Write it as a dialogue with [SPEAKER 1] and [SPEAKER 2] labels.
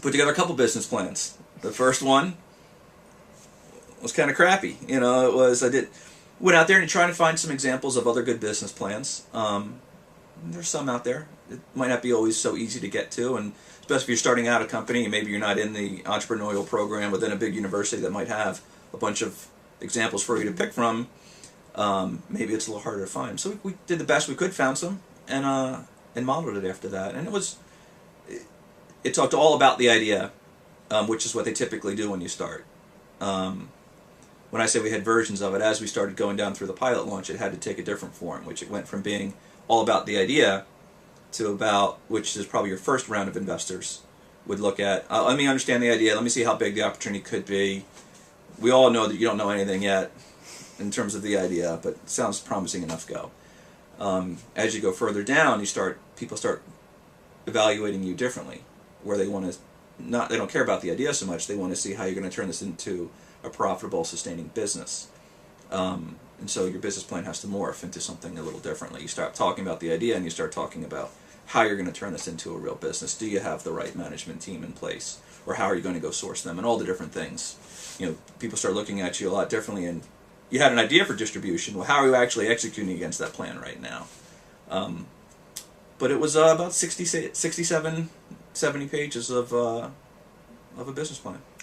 [SPEAKER 1] put together a couple business plans. The first one was kind of crappy. You know, went out there and tried to find some examples of other good business plans. There's some out there. It might not be always so easy to get to, and especially if you're starting out a company and maybe you're not in the entrepreneurial program within a big university that might have a bunch of examples for you to pick from. Maybe it's a little harder to find. So we did the best we could, found some, and modeled it after that. And it talked all about the idea, which is what they typically do when you start. When I say we had versions of it, as we started going down through the pilot launch, it had to take a different form, which it went from being all about the idea to about, which is probably your first round of investors would look at, let me understand the idea, let me see how big the opportunity could be. We all know that you don't know anything yet in terms of the idea, but it sounds promising enough, go. As you go further down, people start evaluating you differently, where they don't care about the idea so much, they want to see how you're going to turn this into a profitable, sustaining business. And so your business plan has to morph into something a little differently. You start talking about the idea and you start talking about how you're going to turn this into a real business. Do you have the right management team in place? Or how are you going to go source them? And all the different things. You know, people start looking at you a lot differently, and you had an idea for distribution. Well, how are you actually executing against that plan right now? But it was about 67, 70 pages of a business plan.